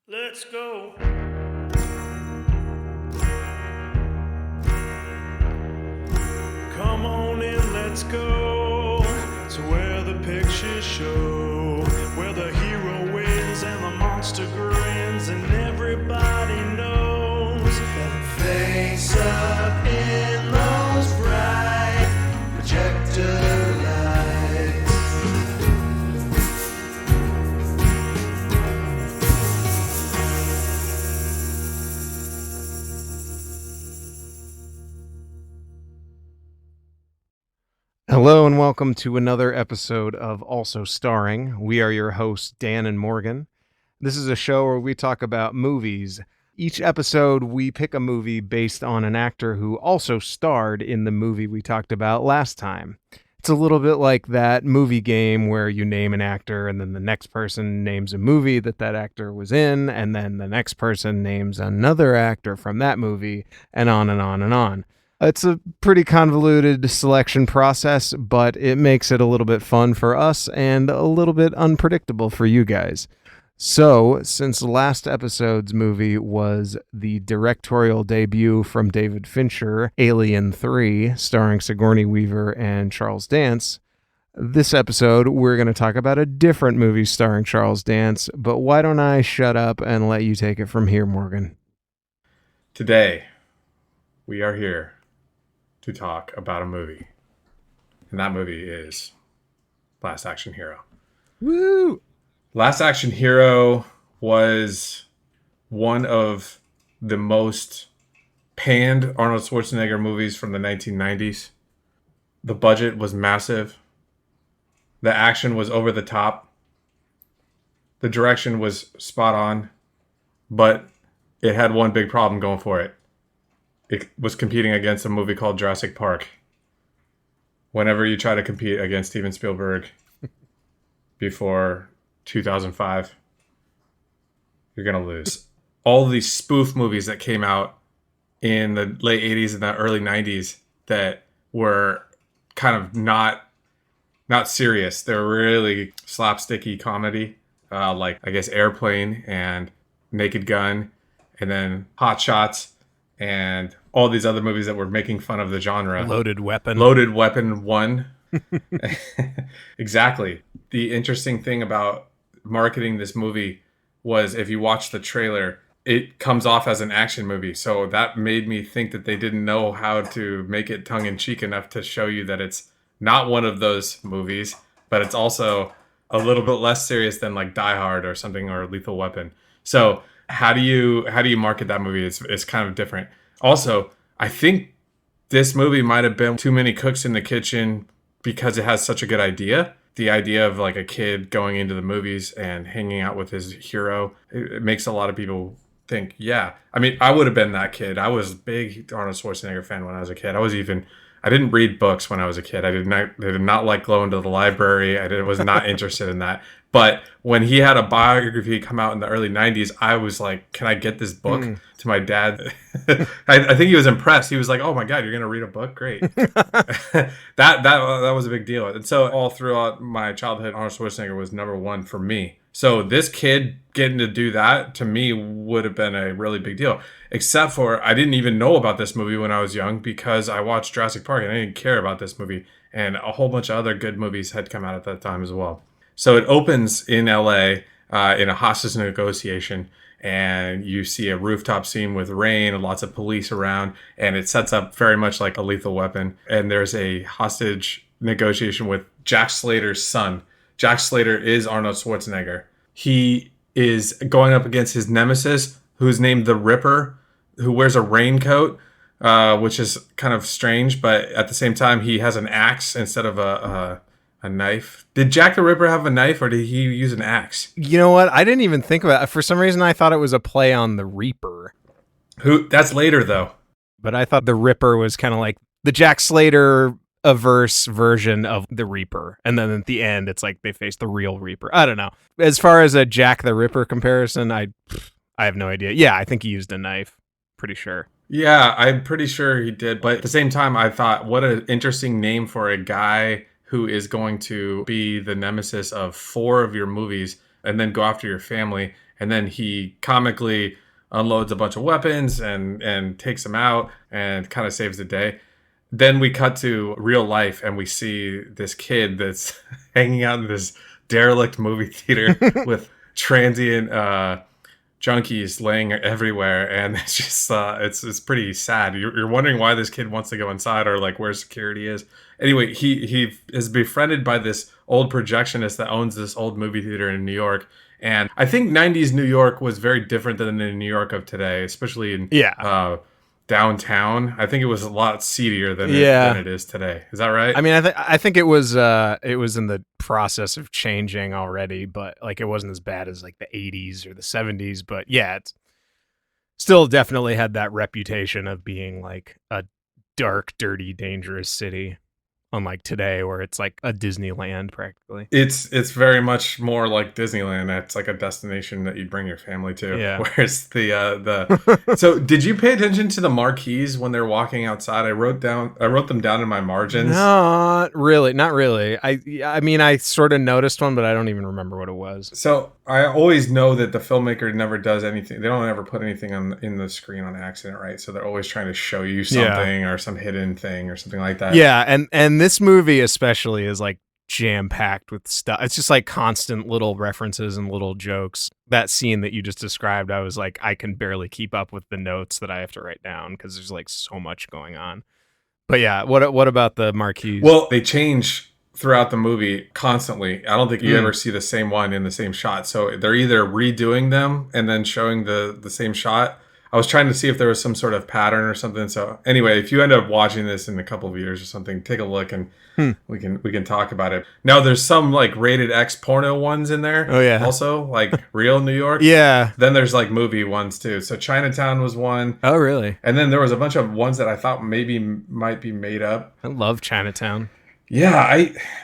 Let's go. Come on in, let's go to where the pictures show, where the hero wins and the monster grins, and everybody knows that face up in those bright projector lights. Hello and welcome to another episode of Also Starring. We are your hosts, Dan and Morgan. This is a show where we talk about movies. Each episode, we pick a movie based on an actor who also starred in the movie we talked about last time. It's a little bit like that movie game where you name an actor and then the next person names a movie that actor was in, and then the next person names another actor from that movie, and on and on and on. It's a pretty convoluted selection process, but it makes it a little bit fun for us and a little bit unpredictable for you guys. So, since last episode's movie was the directorial debut from David Fincher, Alien 3, starring Sigourney Weaver and Charles Dance, this episode we're going to talk about a different movie starring Charles Dance, but why don't I shut up and let you take it from here, Morgan? Today, we are here to talk about a movie, and that movie is Last Action Hero. Woo! Last Action Hero was one of the most panned Arnold Schwarzenegger movies from the 1990s. The budget was massive. The action was over the top. The direction was spot on, but it had one big problem going for it. It was competing against a movie called Jurassic Park. Whenever you try to compete against Steven Spielberg before 2005, you're going to lose. All these spoof movies that came out in the late 80s and the early 90s that were kind of not serious. They were really slapsticky comedy, like, I guess, Airplane and Naked Gun, and then Hot Shots, and all these other movies that were making fun of the genre. Loaded Weapon 1. Exactly. The interesting thing about marketing this movie was, if you watch the trailer, it comes off as an action movie. So that made me think that they didn't know how to make it tongue-in-cheek enough to show you that it's not one of those movies, but it's also a little bit less serious than like Die Hard or something, or Lethal Weapon. So how do you market that movie? It's kind of different. Also, I think this movie might have been too many cooks in the kitchen because it has such a good idea. The idea of like a kid going into the movies and hanging out with his hero, it makes a lot of people think, yeah. I mean, I would have been that kid. I was a big Arnold Schwarzenegger fan when I was a kid. I didn't read books when I was a kid. I did not like going to the library. I was not interested in that. But when he had a biography come out in the early 90s, I was like, can I get this book to my dad? I think he was impressed. He was like, oh my God, you're going to read a book? Great. That was a big deal. And so all throughout my childhood, Arnold Schwarzenegger was number one for me. So this kid getting to do that, to me, would have been a really big deal. Except for, I didn't even know about this movie when I was young because I watched Jurassic Park and I didn't care about this movie. And a whole bunch of other good movies had come out at that time as well. So it opens in LA in a hostage negotiation, and you see a rooftop scene with rain and lots of police around, and it sets up very much like a Lethal Weapon. And there's a hostage negotiation with Jack Slater's son. Jack Slater is Arnold Schwarzenegger. He is going up against his nemesis, who's named the Ripper, who wears a raincoat, which is kind of strange, but at the same time, he has an axe instead of a knife. Did Jack the Ripper have a knife, or did he use an axe? You know what? I didn't even think about it. For some reason, I thought it was a play on the Reaper. That's later, though. But I thought the Ripper was kind of like the Jack Slater averse version of the Reaper. And then at the end, it's like they face the real Reaper. I don't know. As far as a Jack the Ripper comparison, I have no idea. Yeah, I think he used a knife. Pretty sure. Yeah, I'm pretty sure he did. But at the same time, I thought, what an interesting name for a guy who is going to be the nemesis of 4 of your movies and then go after your family. and then he comically unloads a bunch of weapons and takes them out and kind of saves the day. Then we cut to real life and we see this kid that's hanging out in this derelict movie theater with transient junkies laying everywhere, and it's just it's pretty sad. You're wondering why this kid wants to go inside, or like where security is. Anyway, he is befriended by this old projectionist that owns this old movie theater in New York. And I think 90s New York was very different than the New York of today, especially in downtown. I think it was a lot seedier than it is today. Is that right? I mean, I think it was in the process of changing already, but like it wasn't as bad as like the 80s or the 70s. But yeah, it's still definitely had that reputation of being like a dark, dirty, dangerous city. Unlike today, where it's like a Disneyland practically. It's very much more like Disneyland. It's like a destination that you'd bring your family to. Yeah. Whereas the so did you pay attention to the marquees when they're walking outside? I wrote them down in my margins. Not really. I mean, I sort of noticed one, but I don't even remember what it was. So I always know that the filmmaker never does anything. They don't ever put anything in the screen on accident, right? So they're always trying to show you something or some hidden thing or something like that. Yeah, and this movie especially is like jam-packed with stuff. It's just like constant little references and little jokes. That scene that you just described, I was like, I can barely keep up with the notes that I have to write down because there's like so much going on. But yeah, what about the marquees? Well, they change throughout the movie constantly. I don't think you ever see the same one in the same shot. So they're either redoing them and then showing the same shot. I was trying to see if there was some sort of pattern or something. So anyway, if you end up watching this in a couple of years or something, take a look and we can talk about it. Now there's some like rated X porno ones in there. Oh yeah. Also like real New York. Yeah. Then there's like movie ones too. So Chinatown was one. Oh really? And then there was a bunch of ones that I thought maybe might be made up. I love Chinatown. Yeah,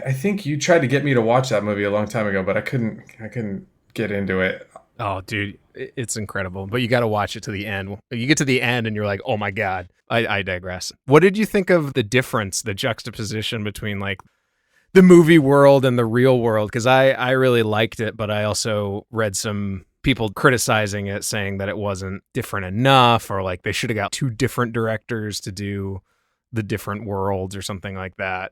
I think you tried to get me to watch that movie a long time ago, but I couldn't get into it. Oh, dude, it's incredible. But you got to watch it to the end. You get to the end and you're like, oh my God. I digress. What did you think of the difference, the juxtaposition between like the movie world and the real world? Because I really liked it, but I also read some people criticizing it, saying that it wasn't different enough, or like they should have got two different directors to do the different worlds or something like that.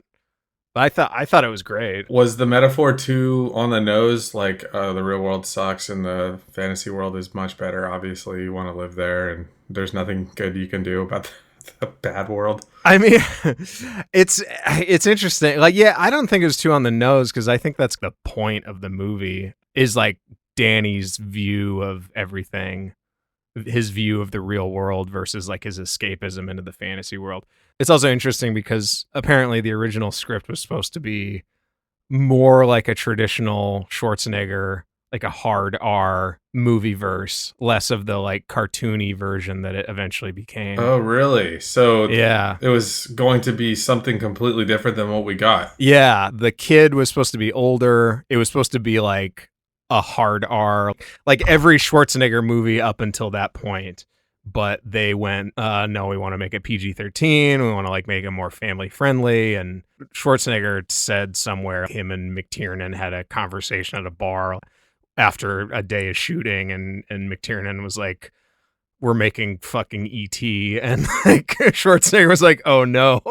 But I thought it was great. Was the metaphor too on the nose? Like the real world sucks and the fantasy world is much better. Obviously, you want to live there, and there's nothing good you can do about the bad world. I mean, it's interesting. Like, yeah, I don't think it was too on the nose because I think that's the point of the movie is like Danny's view of everything, his view of the real world versus like his escapism into the fantasy world. It's also interesting because apparently the original script was supposed to be more like a traditional Schwarzenegger, like a hard R movie verse, less of the like cartoony version that it eventually became. Oh, really? So yeah, it was going to be something completely different than what we got. Yeah, the kid was supposed to be older. It was supposed to be like a hard R, like every Schwarzenegger movie up until that point. But they went, no, we want to make it PG-13. We want to like make it more family friendly. And Schwarzenegger said somewhere him and McTiernan had a conversation at a bar after a day of shooting, and McTiernan was like, we're making fucking E.T. And like Schwarzenegger was like, oh no.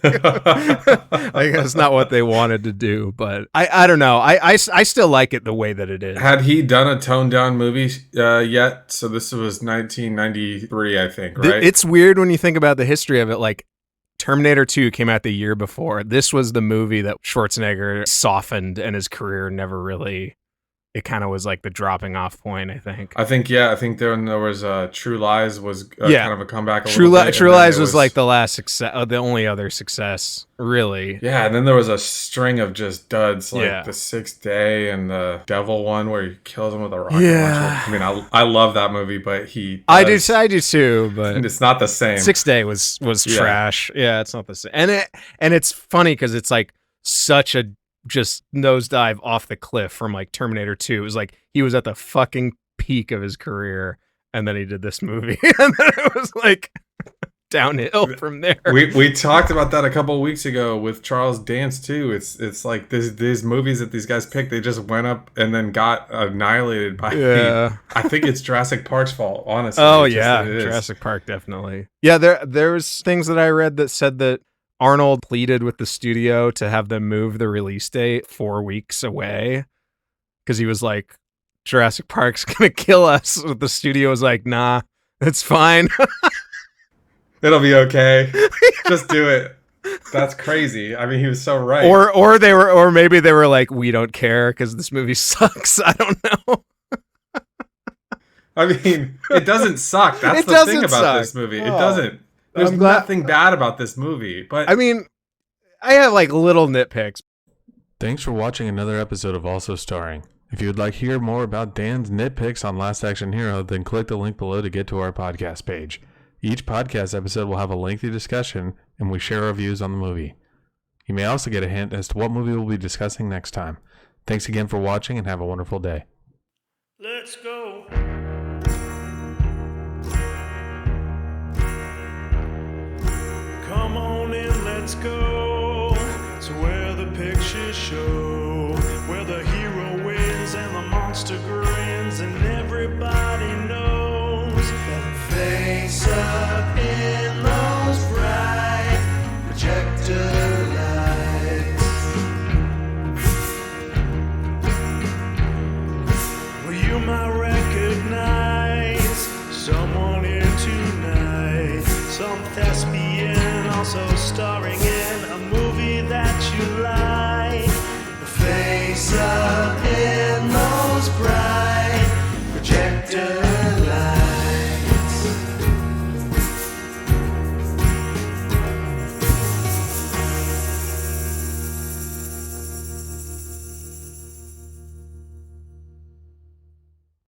Like that's not what they wanted to do, but I don't know. I still like it the way that it is. Had he done a toned down movie yet? So this was 1993, I think, right? It's weird when you think about the history of it. Like Terminator 2 came out the year before. This was the movie that Schwarzenegger softened, and his career never really. It kind of was like the dropping off point, I think. I think then there was True Lies was kind of a comeback. True Lies was like the last success, the only other success, really. Yeah, and then there was a string of just duds, like The Sixth Day and the Devil one where he kills him with a rocket launcher. I mean, I love that movie, but I do too, but it's not the same. Sixth Day was trash. Yeah, it's not the same, and it's funny because it's like such a just nosedive off the cliff from like Terminator 2. It was like he was at the fucking peak of his career, and then he did this movie, and then it was like downhill from there. We talked about that a couple of weeks ago with Charles Dance too. It's like these movies that these guys picked, they just went up and then got annihilated by I think it's Jurassic Park's fault, honestly. Oh yeah, Jurassic Park definitely. Yeah, there's things that I read that said that Arnold pleaded with the studio to have them move the release date 4 weeks away because he was like, Jurassic Park's gonna kill us. The studio was like, nah, it's fine. It'll be okay. Just do it. That's crazy. I mean, he was so right. Or maybe they were like, we don't care because this movie sucks. I don't know. I mean, it doesn't suck. That's the thing about this movie. It doesn't. There's nothing bad about this movie. But I mean, I have like little nitpicks. Thanks for watching another episode of Also Starring. If you would like to hear more about Dan's nitpicks on Last Action Hero, then click the link below to get to our podcast page. Each podcast episode will have a lengthy discussion, and we share our views on the movie. You may also get a hint as to what movie we'll be discussing next time. Thanks again for watching, and have a wonderful day. Let's go. Come on in, let's go to where the pictures show, where the hero wins and the monster grins, and everybody knows that face up in those bright projector lights. Well, you might recognize someone here tonight, some thespian also starring in a movie that you like. Face up in